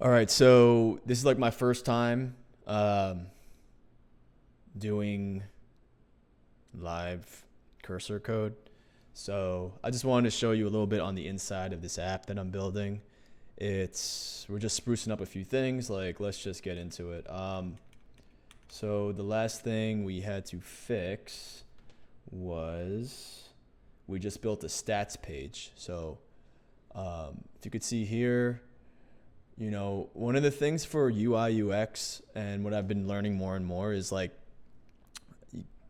All right, so this is like my first time doing live cursor code. So I just wanted to show you a little bit on the inside of this app that I'm building. We're just sprucing up a few things. Like, let's just get into it. So the last thing we had to fix was we just built a stats page. So if you could see here, you know, one of the things for UI UX and what I've been learning more and more is like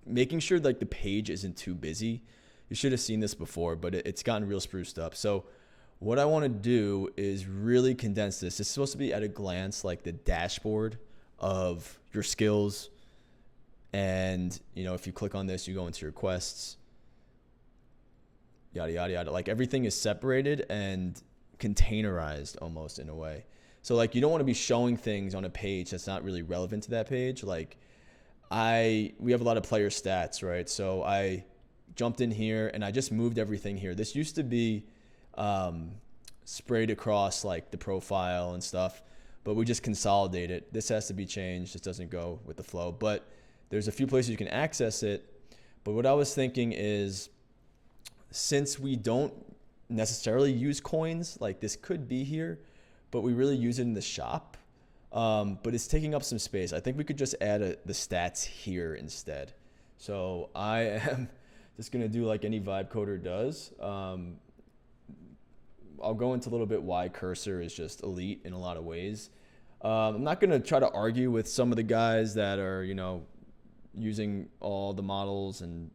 making sure like the page isn't too busy. You should have seen this before, but it's gotten real spruced up. So what I want to do is really condense this. It's supposed to be at a glance like the dashboard of your skills. And, you know, if you click on this, you go into your quests, yada, yada, yada. Like everything is separated and containerized almost in a way. So like you don't want to be showing things on a page that's not really relevant to that page. Like we have a lot of player stats, right? So I jumped in here and I just moved everything here. This used to be sprayed across like the profile and stuff, but we just consolidate it. This has to be changed. This doesn't go with the flow, but there's a few places you can access it. But what I was thinking is, since we don't necessarily use coins, like this could be here, but we really use it in the shop. But it's taking up some space. I think we could just add the stats here instead. So I am just gonna do like any vibe coder does. I'll go into a little bit why cursor is just elite in a lot of ways. I'm not gonna try to argue with some of the guys that are, you know, using all the models and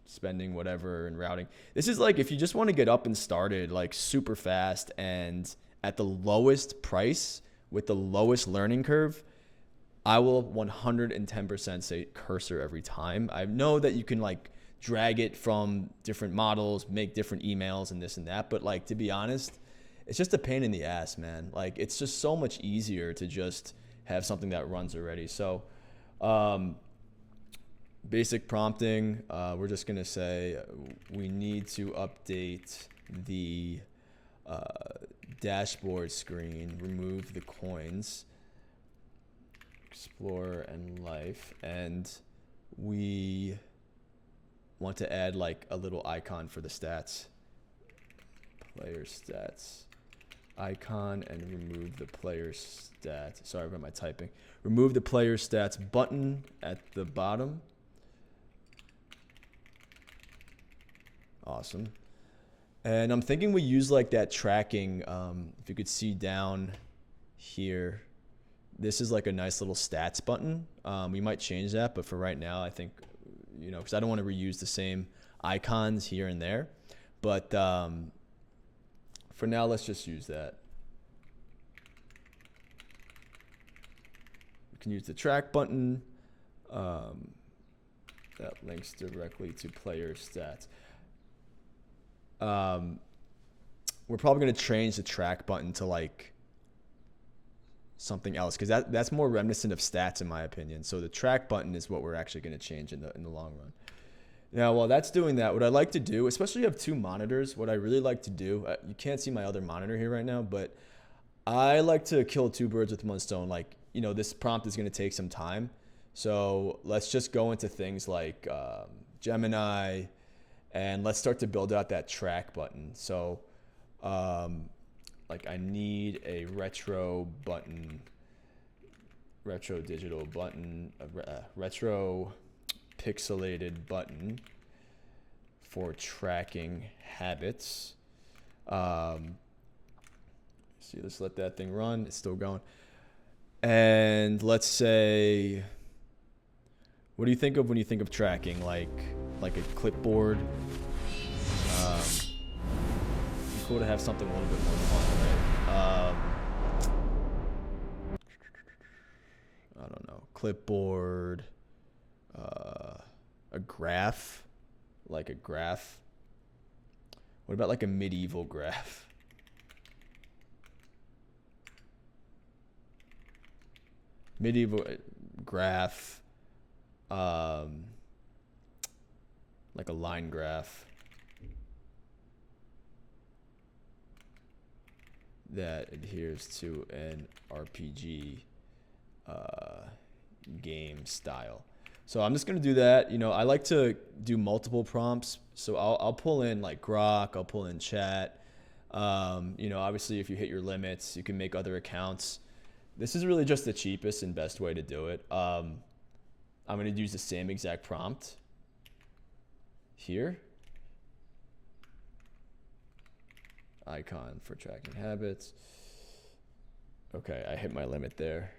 spending whatever and routing. This is like if you just want to get up and started like super fast and at the lowest price with the lowest learning curve, I will 110% say cursor every time. I know that you can like drag it from different models, make different emails and this and that, but like to be honest, it's just a pain in the ass, man. Like it's just so much easier to just have something that runs already. So basic prompting, we're just gonna say we need to update the dashboard screen, remove the coins, explore and life, and we want to add like a little icon for the stats, player stats icon, and remove the player stat. Sorry about my typing. Remove the player stats button at the bottom. Awesome. And I'm thinking we use like that tracking. If you could see down here, this is like a nice little stats button. We might change that, but for right now, I think, you know, because I don't want to reuse the same icons here and there. But for now, let's just use that. We can use the track button. That links directly to player stats. We're probably going to change the track button to like something else because that's more reminiscent of stats in my opinion. So the track button is what we're actually going to change in the long run. Now, while that's doing that, what I like to do, especially if you have two monitors, what I really like to do, you can't see my other monitor here right now, but I like to kill two birds with one stone. Like, you know, this prompt is going to take some time. So let's just go into things like Gemini, and let's start to build out that track button. So like I need a retro button, retro digital button, retro pixelated button for tracking habits. See, let's let that thing run. It's still going. And let's say, what do you think of when you think of tracking? Like a clipboard. Cool to have something a little bit more fun, right? I don't know. Clipboard. A graph. Like a graph. What about like a medieval graph? Medieval graph. Like a line graph. that adheres to an RPG game style. So I'm just gonna do that. You know, I like to do multiple prompts. So I'll pull in like Grok, I'll pull in chat. You know, obviously if you hit your limits, you can make other accounts. This is really just the cheapest and best way to do it. I'm gonna use the same exact prompt here. Icon for tracking habits. Okay, I hit my limit there.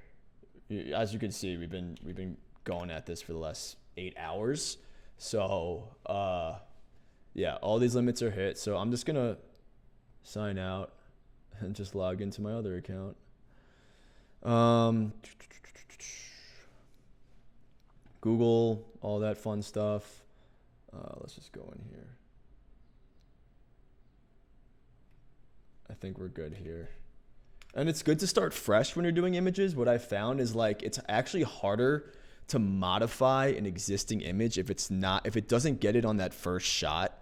As you can see, we've been going at this for the last 8 hours. So yeah, all these limits are hit. So I'm just gonna sign out and just log into my other account. Google, all that fun stuff. Let's just go in here. I think we're good here. And it's good to start fresh when you're doing images. What I found is like it's actually harder to modify an existing image if it doesn't get it on that first shot.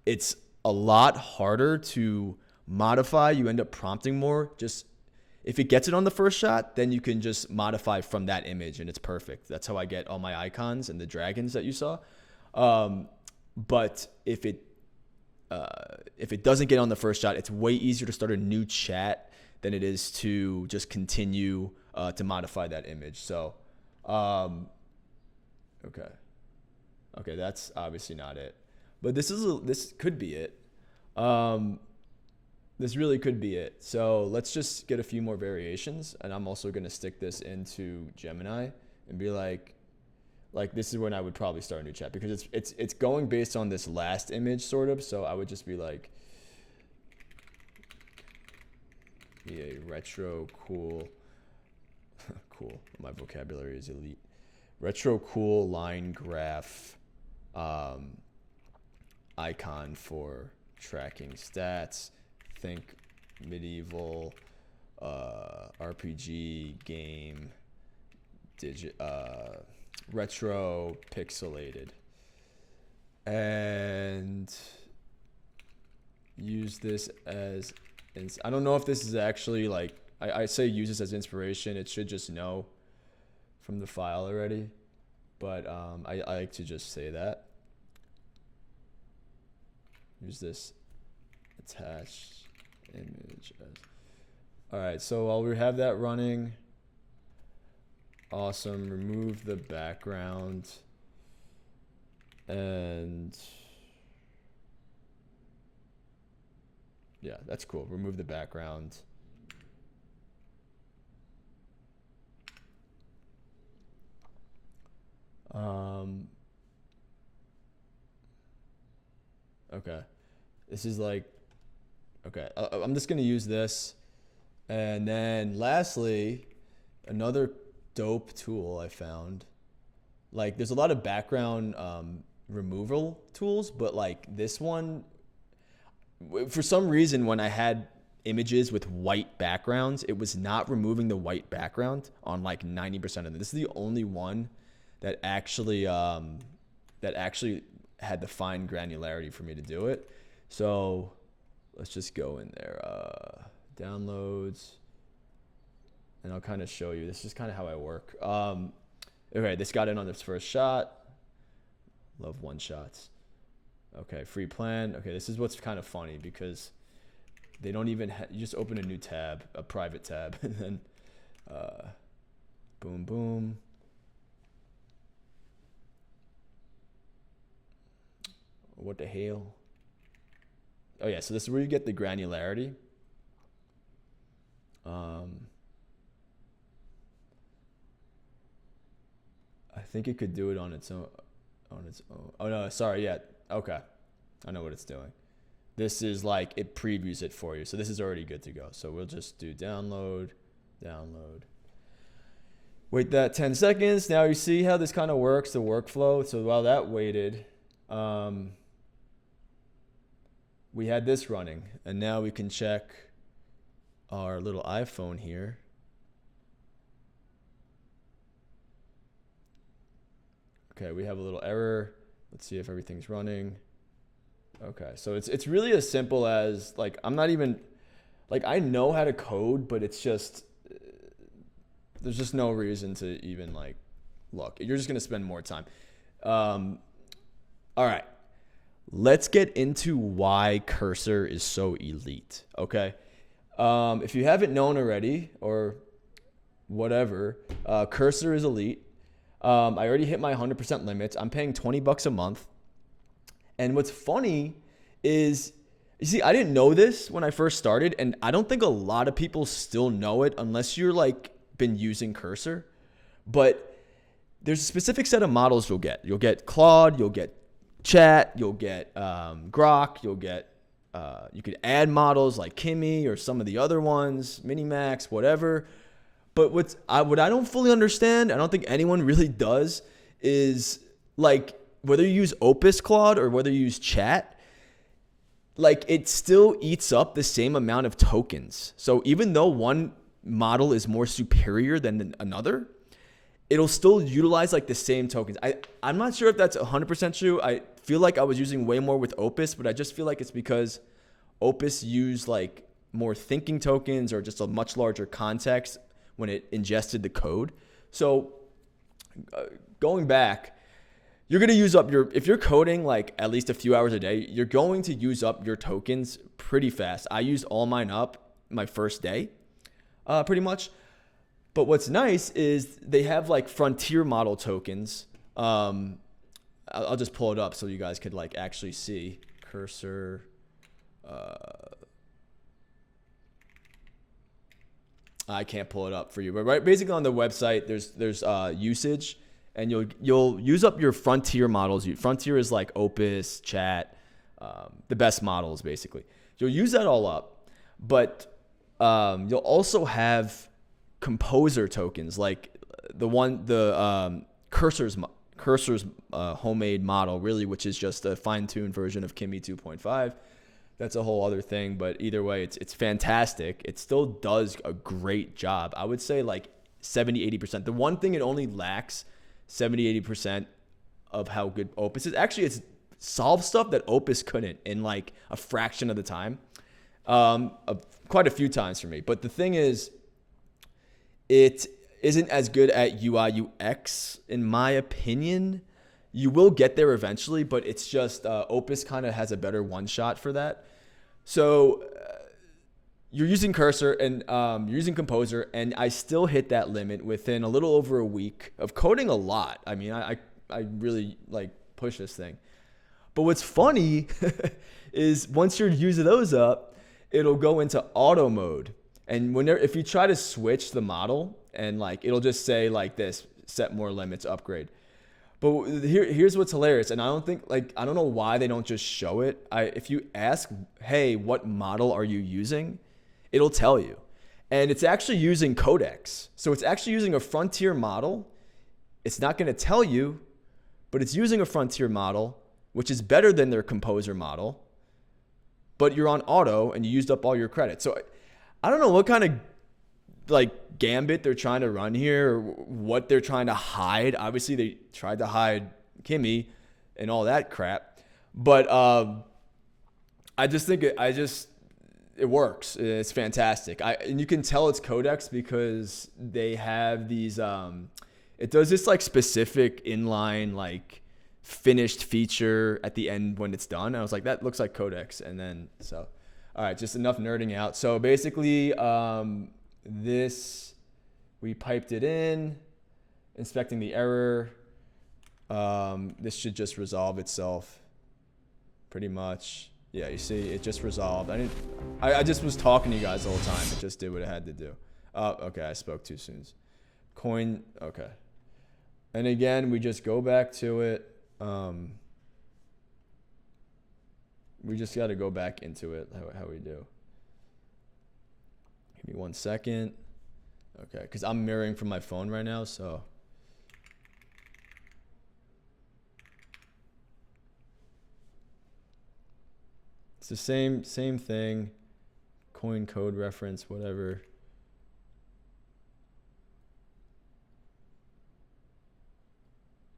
It's a lot harder to modify. You end up prompting more. Just if it gets it on the first shot, then you can just modify from that image and it's perfect. That's how I get all my icons and the dragons that you saw. But if it doesn't get on the first shot, it's way easier to start a new chat than it is to just continue to modify that image. So, okay, that's obviously not it, but this could be it. This really could be it. So let's just get a few more variations, and I'm also gonna stick this into Gemini and be like this is when I would probably start a new chat because it's going based on this last image sort of. So I would just be like, be a retro cool, cool. My vocabulary is elite. Retro cool line graph icon for tracking stats. Think medieval RPG game retro pixelated, and use this as I don't know if this is actually like I say use this as inspiration. It should just know from the file already, but I like to just say that. Use this attached image as. All right, so while we have that running, awesome. Remove the background and yeah, that's cool. Remove the background. Okay, this is like, okay, I'm just gonna use this. And then lastly, another dope tool I found. Like there's a lot of background removal tools, but like this one, for some reason, when I had images with white backgrounds, it was not removing the white background on like 90% of them. This is the only one that actually had the fine granularity for me to do it. So let's just go in there, downloads, and I'll kind of show you. This is kind of how I work. Okay, this got in on this first shot. Love one shots. Okay, free plan. Okay, this is what's kind of funny because they don't even you just open a new tab, a private tab, and then boom, boom. What the hell? Oh yeah, so this is where you get the granularity. I think it could do it on its own. Oh no, sorry, yeah. Okay, I know what it's doing. This is like it previews it for you, so this is already good to go. So we'll just do download. Wait that 10 seconds. Now you see how this kind of works, the workflow. So while that waited, we had this running, and now we can check our little iPhone here. Okay, we have a little error. Let's see if everything's running. Okay, so it's really as simple as like I'm not even Like I know how to code, but it's just there's just no reason to even like look. You're just gonna spend more time. All right, let's get into why cUrZor is so elite. Okay, if you haven't known already or whatever, cUrZor is elite. I already hit my 100% limits. I'm paying $20 a month. And what's funny is, you see, I didn't know this when I first started, and I don't think a lot of people still know it unless you're like been using cUrZor. But there's a specific set of models you'll get. You'll get Claude, you'll get Chat, you'll get Grok, you'll get you could add models like Kimi or some of the other ones, Minimax, whatever. But what I don't fully understand, I don't think anyone really does, is like whether you use Opus Claude or whether you use Chat, like it still eats up the same amount of tokens. So even though one model is more superior than another, it'll still utilize like the same tokens. I'm not sure if that's 100% true. I feel like I was using way more with Opus, but I just feel like it's because Opus used like more thinking tokens or just a much larger context when it ingested the code. So going back, you're going to use up if you're coding like at least a few hours a day, you're going to use up your tokens pretty fast. I used all mine up my first day, pretty much. But what's nice is they have like frontier model tokens. I'll just pull it up so you guys could like actually see cUrZor. I can't pull it up for you, but right, basically on the website, there's usage, and you'll use up your frontier models. Frontier is like Opus, Chat, the best models basically. You'll use that all up, but you'll also have composer tokens like cUrZor's homemade model, really, which is just a fine-tuned version of Kimi 2.5. That's a whole other thing, but either way, it's fantastic. It still does a great job. I would say like 70-80%. The one thing it only lacks 70-80% of how good Opus is. Actually, it's solved stuff that Opus couldn't in like a fraction of the time. Quite a few times for me. But the thing is, it isn't as good at UI UX, in my opinion. You will get there eventually, but it's just Opus kind of has a better one-shot for that. So you're using cUrZor and you're using Composer, and I still hit that limit within a little over a week of coding a lot. I mean, I really like push this thing. But what's funny is once you're using those up, it'll go into auto mode. And if you try to switch the model, and like it'll just say like this, set more limits, upgrade. But here's what's hilarious, and I don't know why they don't just show it. If you ask, hey, what model are you using? It'll tell you. And it's actually using Codex. So it's actually using a frontier model. It's not going to tell you, but it's using a frontier model, which is better than their Composer model. But you're on auto and you used up all your credits. So I don't know what kind of like gambit they're trying to run here, or what they're trying to hide. Obviously they tried to hide Kimi and all that crap, but I just think it works. It's fantastic. And you can tell it's Codex because they have these it does this like specific inline like finished feature at the end when it's done. I was like, that looks like Codex. And then so all right, just enough nerding out. So basically we piped it in, inspecting the error. This should just resolve itself pretty much. Yeah, you see, it just resolved. I just was talking to you guys the whole time. It just did what it had to do. Okay, I spoke too soon. Coin, okay. And again, we just go back to it. We just got to go back into it, how we do. Give me 1 second. Okay, because I'm mirroring from my phone right now, so. It's the same thing. Coin code reference, whatever.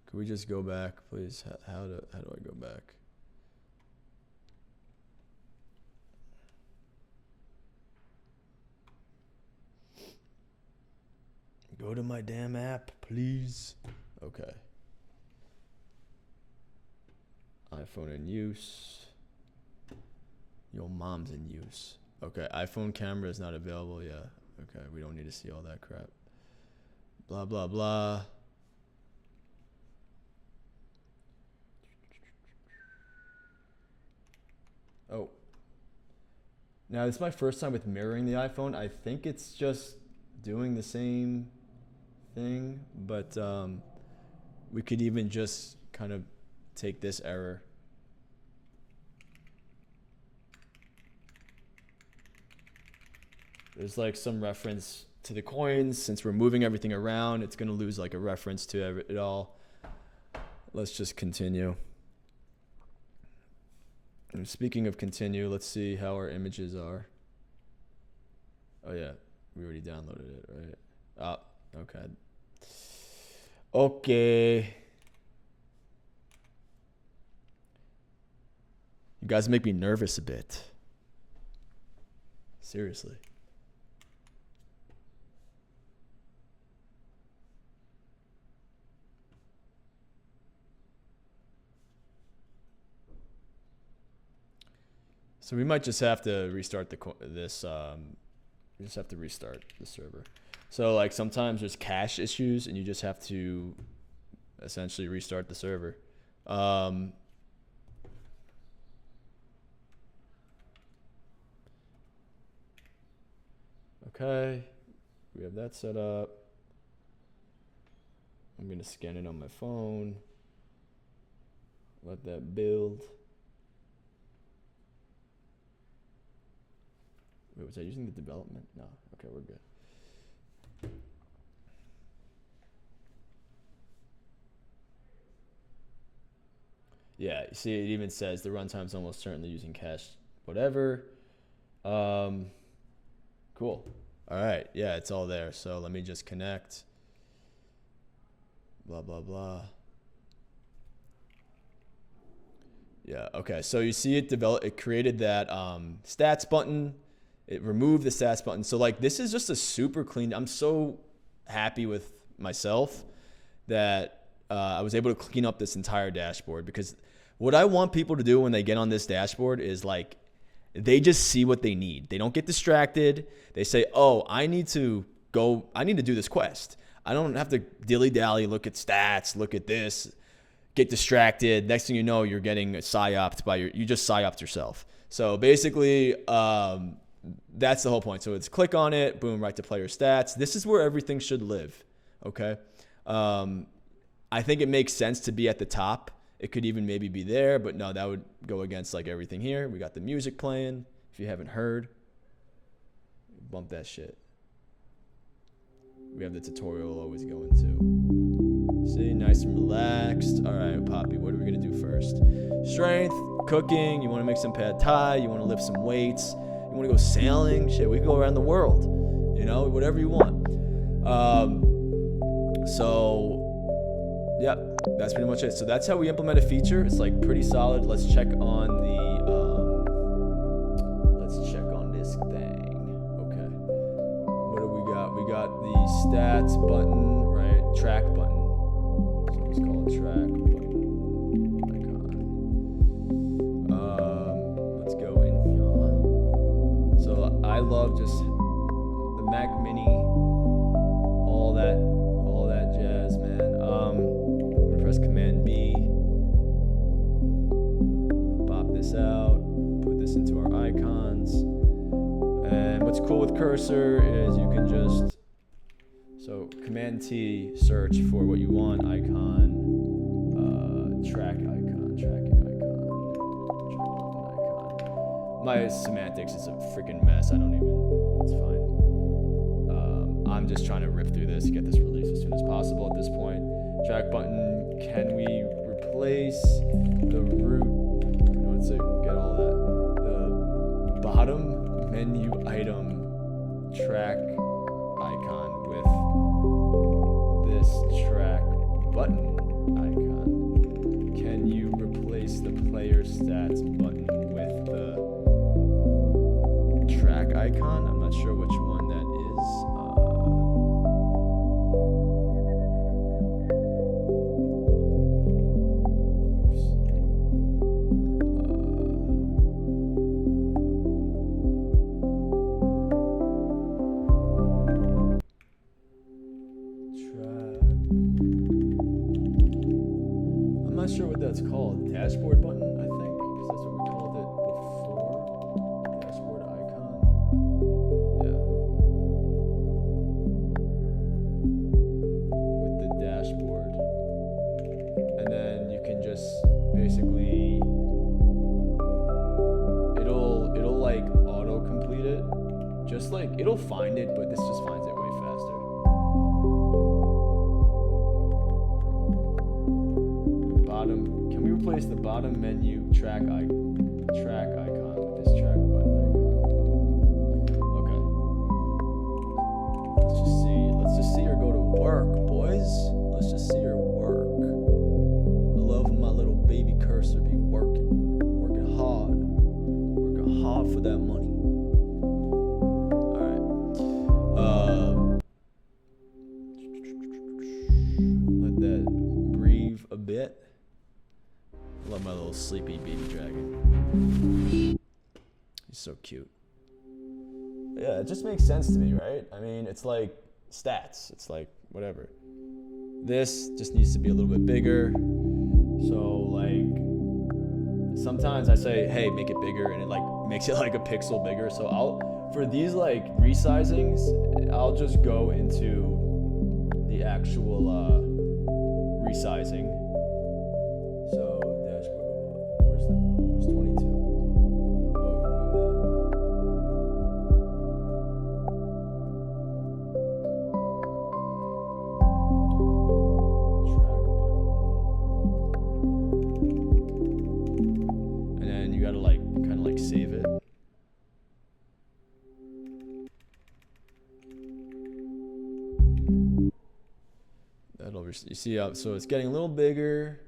Could we just go back, please? How do I go back? Go to my damn app, please. Okay. iPhone in use. Your mom's in use. Okay, iPhone camera is not available. Yeah. Okay, we don't need to see all that crap. Blah, blah, blah. Oh. Now, this is my first time with mirroring the iPhone. I think it's just doing the same thing, but we could even just kind of take this error. There's like some reference to the coins. Since we're moving everything around, it's going to lose like a reference to it all. Let's just continue. And speaking of continue, let's see how our images are. Oh yeah, we already downloaded it, right? Oh, okay. Okay. You guys make me nervous a bit. Seriously. So we might just have to restart this. We just have to restart the server. So like sometimes there's cache issues, and you just have to essentially restart the server. Okay, we have that set up. I'm gonna scan it on my phone. Let that build. Wait, was I using the development? No. Okay, we're good. Yeah, you see, it even says the runtime's almost certainly using cache, whatever. Cool. All right, yeah, it's all there. So let me just connect. Blah, blah, blah. Yeah, okay, so you see it created that stats button. It removed the stats button. So like this is just a super clean. I'm so happy with myself that I was able to clean up this entire dashboard, because what I want people to do when they get on this dashboard is like they just see what they need. They don't get distracted. They say, oh, I need to do this quest. I don't have to dilly-dally, look at stats, look at this, get distracted. Next thing you know, you're getting psyoped you just psyoped yourself. So basically, that's the whole point. So it's click on it, boom, right to player stats. This is where everything should live, okay? I think it makes sense to be at the top. It could even maybe be there, but no, that would go against like everything here. We got the music playing. If you haven't heard, bump that shit. We have the tutorial always going too. See, nice and relaxed. All right, Poppy, what are we gonna do first? Strength, cooking. You wanna make some pad thai. You wanna lift some weights. You wanna go sailing. Shit, we can go around the world. You know, whatever you want. Yeah, that's pretty much it. So that's how we implement a feature. It's like pretty solid. Let's check on this thing. Okay. What do we got? We got the stats button, right? Track button. So let's call it track button icon. Let's go in here. So I love just the Mac Mini, all that jazz, man. Press Command B, pop this out, put this into our icons. And what's cool with cUrZor is you can just, so Command T, search for what you want, icon, tracking icon, track button icon. My semantics is a freaking mess. It's fine. I'm just trying to rip through this, get this released as soon as possible at this point. Track button, can we replace the root, let's see, get all that, the bottom menu item track icon with this track button icon? Can you replace the player stats button with the track icon? I'm not sure which one that is. called? Dashboard button, I think, because that's what we called it before. Dashboard icon. Yeah. With the dashboard. And then you can just basically, it'll like auto-complete it. Just like, it'll find it, but this just finds it way faster. Bottom, can we replace the bottom menu track icon with this track button icon? Okay. Let's just see her go to work, boys. Let's just see her work. I love when my little baby cursor be working hard for that money. Let that breathe a bit. Love my little sleepy baby dragon. He's so cute. Yeah, it just makes sense to me, right? I mean, it's like stats. It's like whatever. This just needs to be a little bit bigger. So like sometimes I say, hey, make it bigger, and it like makes it like a pixel bigger. So for these like resizings, I'll just go into the actual resizing. So dashboard, where's 22? And then you gotta like kind of like save it. You see how, so it's getting a little bigger,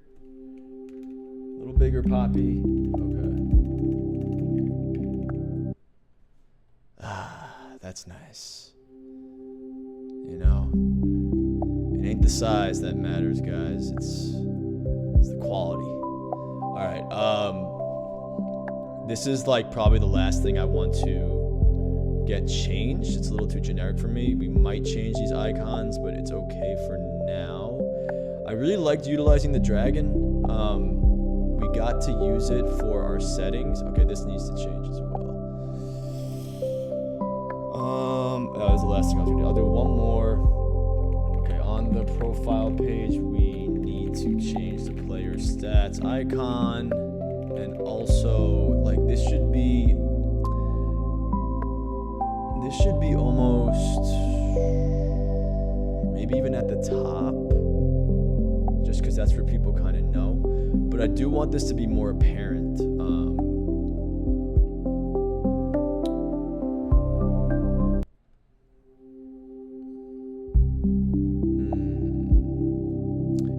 Poppy. Okay. That's nice. You know, it ain't the size that matters, guys. It's the quality. All right. This is like probably the last thing I want to get changed. It's a little too generic for me. We might change these icons, but it's okay for now. I really liked utilizing the dragon. We got to use it for our settings. Okay, this needs to change as well. That was the last thing I was gonna do. I'll do one more. Okay, on the profile page, we need to change the player stats icon, and also like this should be almost maybe even at the top, just because that's where people kind of know. But I do want this to be more apparent.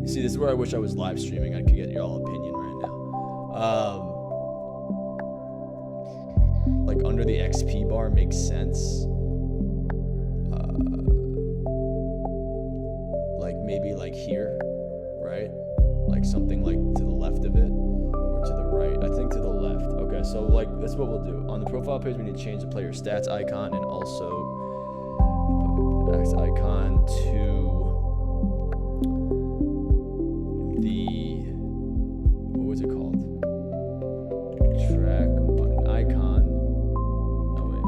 You see, this is where I wish I was live streaming. I could get y'all opinion right now. Like under the XP bar makes sense. Like maybe like here, right? Like something like to the left of it, or to the right. I think to the left. Okay, so like that's what we'll do. On the profile page, we need to change the player stats icon and also X icon to the, what was it called? Track button icon. Oh wait.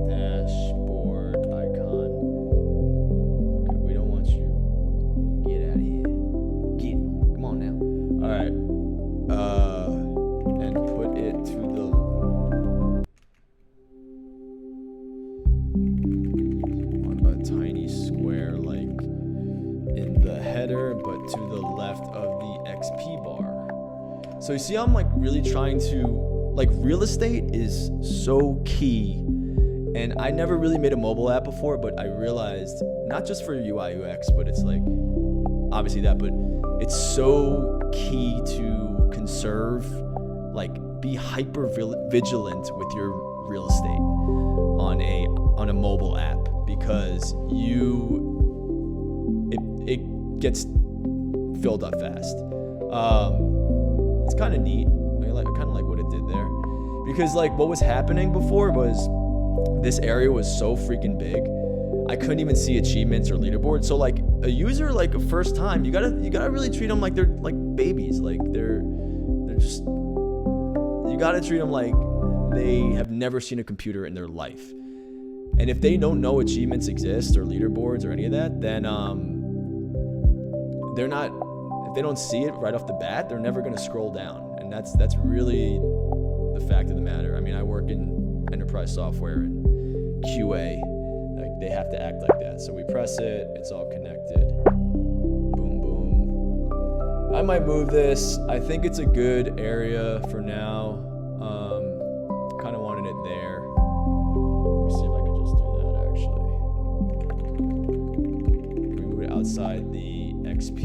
Dashboard icon. Okay, we don't want you. Get out of here. Get. Come on now. All right. And put it to the. A tiny square like in the header, but to the left of the XP bar. So you see how I'm like really trying to, like, real estate is so key, and I never really made a mobile app before, but I realized not just for UI UX, but it's like obviously that, but it's so key to conserve, like be hyper vigilant with your real estate on a mobile app, because it gets filled up fast. It's kind of neat. I kind of like what it did there, because like what was happening before was this area was so freaking big. I couldn't even see achievements or leaderboards. So like a user, like a first time, you gotta really treat them like they're like babies. Like they're just, you gotta treat them like they have never seen a computer in their life. And if they don't know achievements exist or leaderboards or any of that, then they're not, if they don't see it right off the bat, they're never gonna scroll down. And that's really the fact of the matter. I mean, I work in enterprise software and QA. Like they have to act like that. So we press it, it's all connected. Boom, boom. I might move this. I think it's a good area for now. Kind of wanted it there. Let me see if I can just do that actually. We move it outside the XP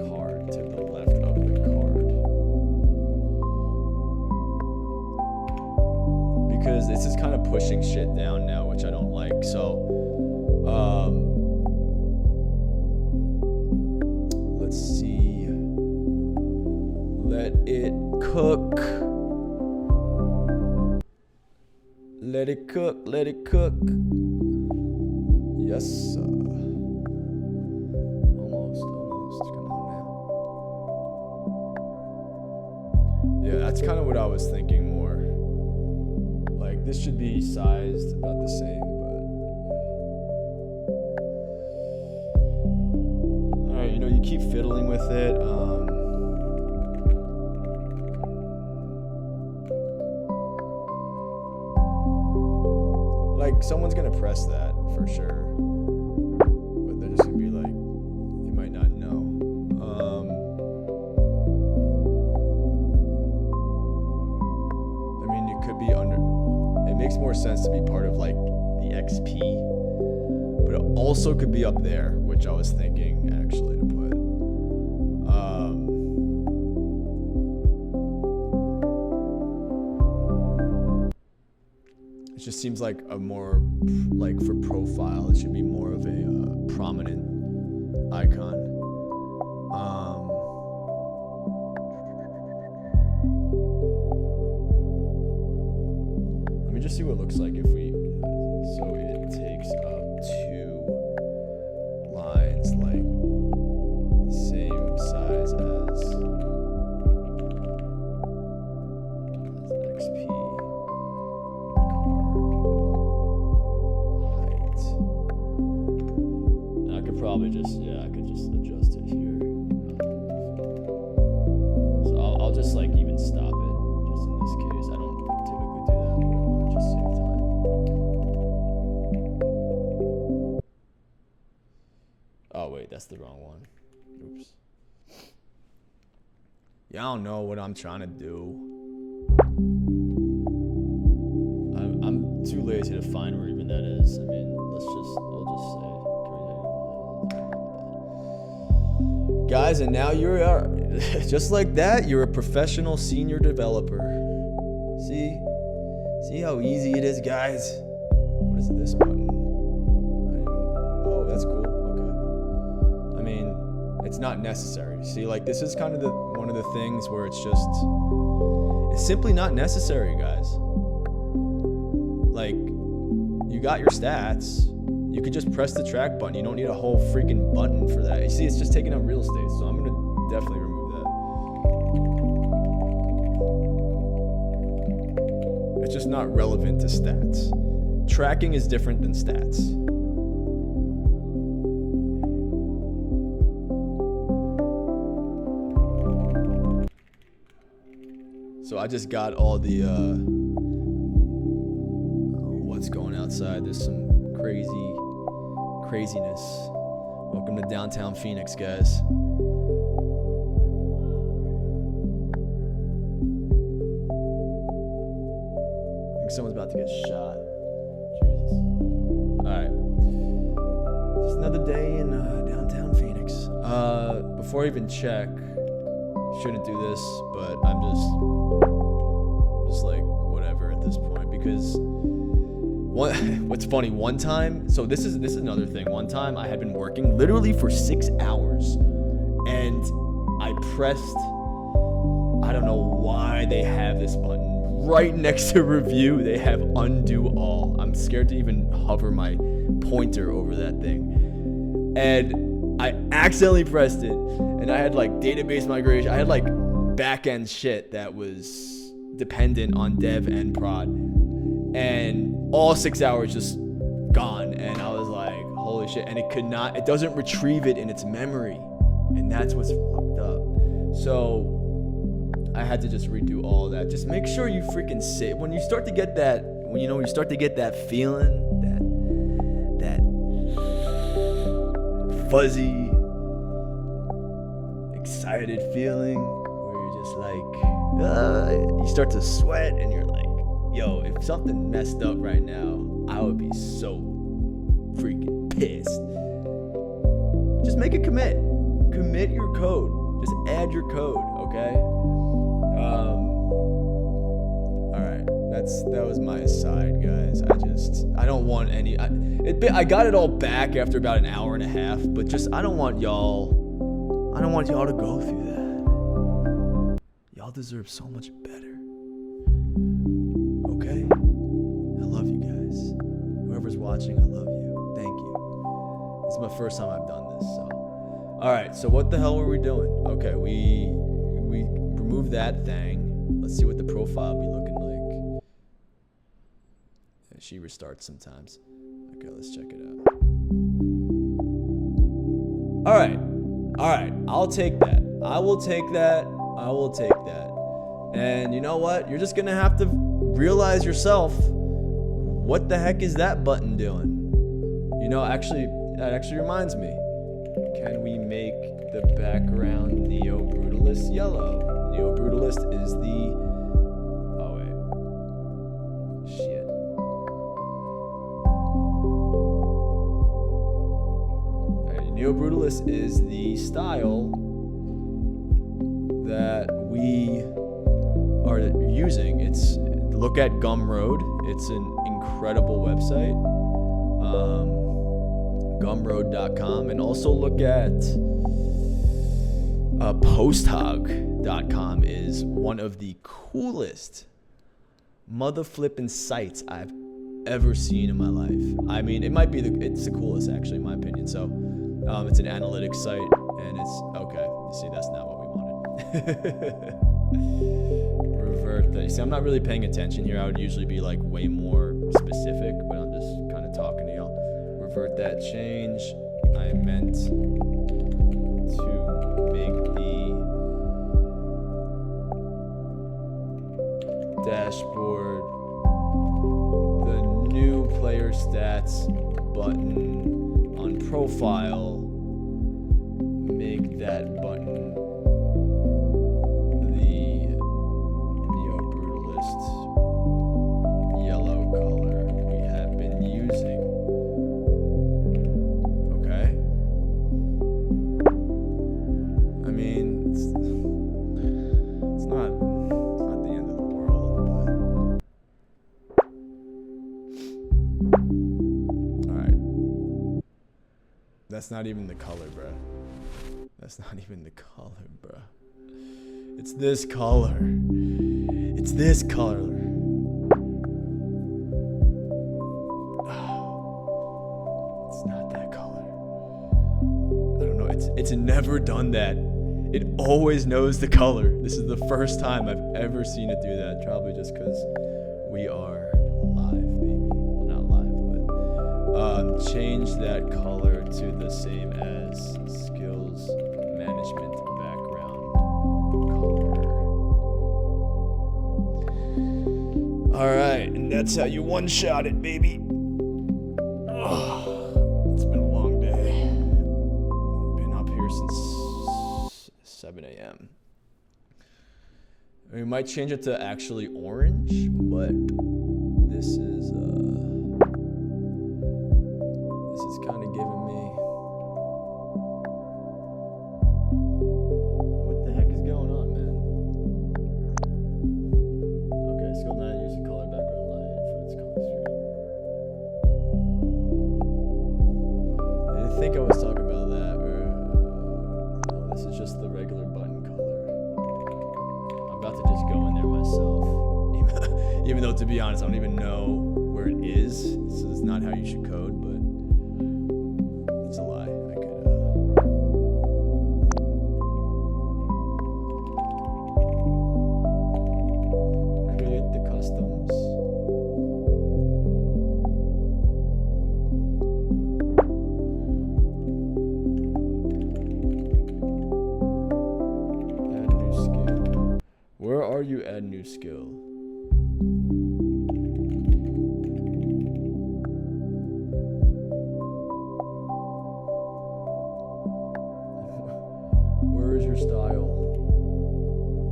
card to the left of the card. Because this is kind of pushing shit down now, which I don't like. So, let's see. Let it cook. Let it cook, let it cook. Yes, sir. Almost. Come on now. Yeah, that's kind of what I was thinking more. Like, this should be sized about the same, but... Alright, you know, you keep fiddling with it. Like, someone's gonna press that for sure, but they're just gonna be like, they might not know. I mean, it could be under, it makes more sense to be part of like the XP, but it also could be up there, which I was thinking actually to put. It just seems like a more, like for profile, it should be more of a prominent icon. Let me just see what it looks like if we, so it takes up 2 lines, like same size as XP. Probably just, yeah, I could just adjust it here. So I'll just like even stop it, just in this case. I don't typically do that, but I want to just save time. Oh wait, that's the wrong one. Oops. Yeah, I don't know what I'm trying to do. I'm too lazy to find where even that is. I mean, we'll just say. Guys, and now you're just like that, you're a professional senior developer. See how easy it is, guys? What is this button? Oh, that's cool. Okay. I mean, it's not necessary. See, like this is kind of one of the things where it's simply not necessary, guys. Like, you got your stats. You could just press the track button. You don't need a whole freaking button for that. You see, it's just taking up real estate, so I'm gonna definitely remove that. It's just not relevant to stats. Tracking is different than stats. So I just got all the, what's going outside. There's some craziness. Welcome to downtown Phoenix, guys. I think someone's about to get shot. Jesus. Alright. Just another day in downtown Phoenix. Before I even check, shouldn't do this, but I'm just like whatever at this point, because what's funny, one time, so this is another thing. One time I had been working literally for 6 hours and I pressed, I don't know why they have this button right next to review, they have undo all. I'm scared to even hover my pointer over that thing. And I accidentally pressed it, and I had like database migration. I had like back-end shit that was dependent on dev and prod. And all 6 hours just gone. And I was like, holy shit. And it doesn't retrieve it in its memory. And that's what's fucked up. So I had to just redo all that. Just make sure you freaking save. When you start to get that, when you start to get that feeling, that fuzzy, excited feeling where you're just like, you start to sweat and you're like, yo, if something messed up right now, I would be so freaking pissed. Just make a commit. Commit your code. Just add your code, okay? Alright. That was my aside, guys. I don't want any. I got it all back after about an hour and a half, but I don't want y'all to go through that. Y'all deserve so much better. Okay? I love you guys. Whoever's watching, I love you. Thank you. This is my first time I've done this, so. Alright, so what the hell were we doing? Okay, we removed that thing. Let's see what the profile be looking like. Yeah, she restarts sometimes. Okay, let's check it out. Alright, I'll take that. I will take that. And you know what? You're just gonna have to realize yourself, what the heck is that button doing? You know, that actually reminds me. Can we make the background Neo Brutalist yellow? Neo Brutalist is the... Oh, wait. Shit. Alright, Neo Brutalist is the style that we are using. Look at Gumroad. It's an incredible website. Gumroad.com, and also look at posthog.com is one of the coolest mother flipping sites I've ever seen in my life. I mean, it's the coolest actually in my opinion. So it's an analytics site, and it's okay. You see, that's not what we wanted. Revert that. See, I'm not really paying attention here. I would usually be like way more specific, but I'm just kind of talking to y'all. Revert that change. I meant to make the dashboard the new player stats button on profile. Make that button the Neo Brutalist yellow color we have been using. I mean, it's not the end of the world, but alright. That's not even the color, bruh. That's not even the color, bruh. It's this color. It's this color. It's not that color. I don't know. It's never done that. It always knows the color. This is the first time I've ever seen it do that. Probably just because we are live, baby. Well, not live, but change that color to the same as skills management background color. All right, and that's how you one-shot it, baby. It's been a long day. Been up here since 7 a.m. We might change it to actually orange, but this is kind of giving me. What the heck is going on, man? Okay, skill 9 using color background light for its color stream. I didn't think I was talking about that, or no, this is just the regular button color. I'm about to just go in there myself. Even though, to be honest, I don't even know where it is. This is not how you should code, but it's a lie. I could, create the customs. Add new skill. Where are you? Add new skill. Where is your style?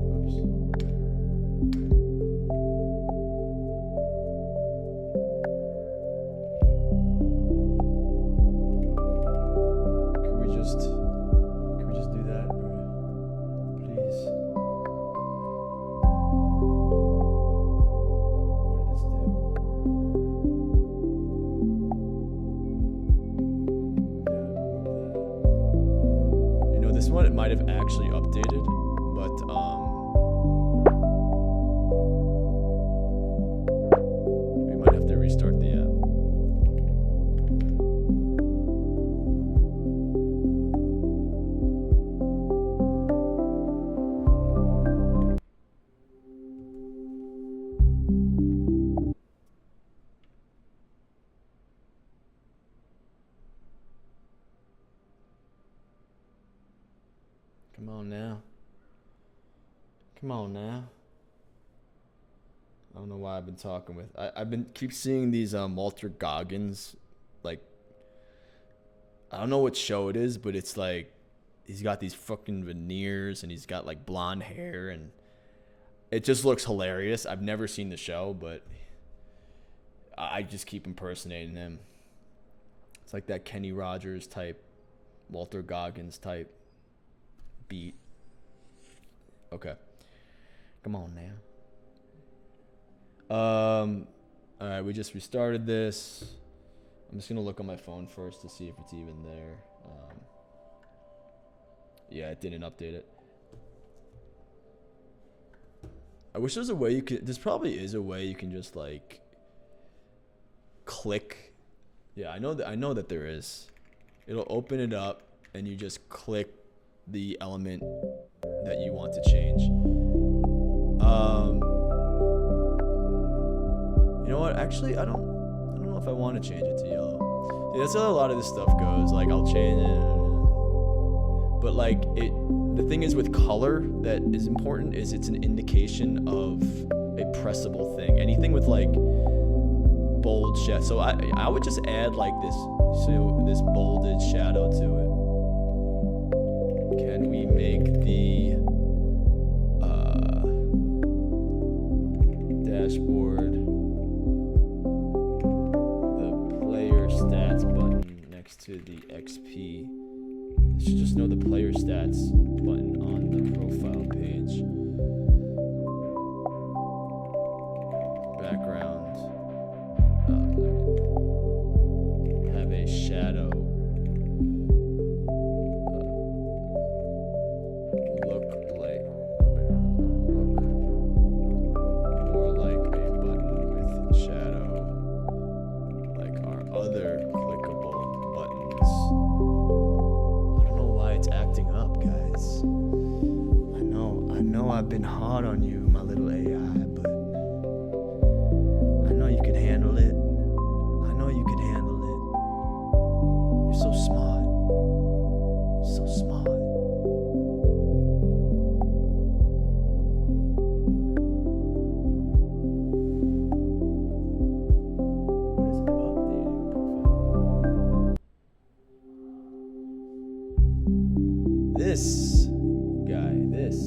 Oops. Can we just do that, bro? Please. What did this do? Yeah, move that. You know, this one it might have actually updated, but we might have to restart the app. Come on now. Come on now. I don't know why I've been talking with. I've been keep seeing these Walter Goggins, like, I don't know what show it is, but it's like he's got these fucking veneers and he's got like blonde hair and it just looks hilarious. I've never seen the show, but I just keep impersonating him. It's like that Kenny Rogers type, Walter Goggins type beat. Okay. Come on now. All right, we just restarted this. I'm just gonna look on my phone first to see if it's even there. Yeah, it didn't update it. I wish there's a way you could. There's probably is a way you can just like click. Yeah, I know that there is. It'll open it up and you just click the element that you want to change. You know what? Actually, I don't know if I want to change it to yellow. See, that's how a lot of this stuff goes. Like, I'll change it, but like the thing is with color that is important is it's an indication of a pressable thing. Anything with like bold shadow. So I would just add like this bolded shadow to it. Can we make the dashboard the player stats button next to the XP? It should just know the player stats button on the profile page. Background. Have a shadow. Look more like a button with shadow, like our other clickable buttons. I don't know why it's acting up, guys. I know I've been hard on you, my little AI, but I know you can handle it. I know you can handle it. You're so smart. You're so smart. This guy, this.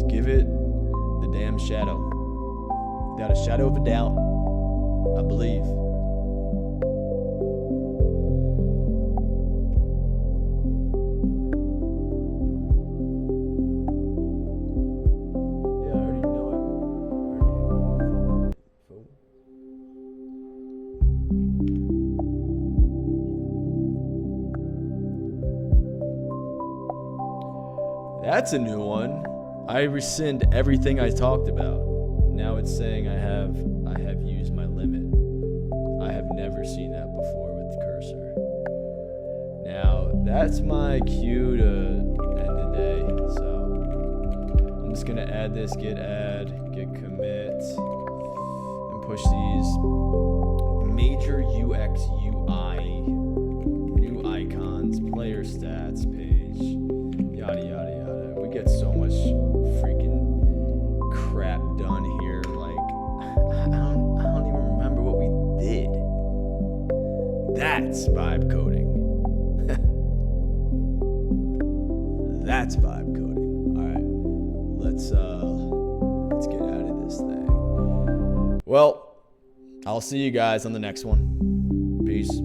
give it the damn shadow. Without a shadow of a doubt, I believe. Yeah, I already know it. That's a new one. I rescind everything I talked about. Now it's saying I have used my limit. I have never seen that before with cUrZor. Now that's my cue to end the day. So I'm just gonna add this git add, git commit, and push these major UX UI new icons, player stats page, yada yada yada. We get so much freaking crap done here. Like I don't even remember what we did. That's vibe coding. That's vibe coding. All right, let's get out of this thing. Well, I'll see you guys on the next one. Peace.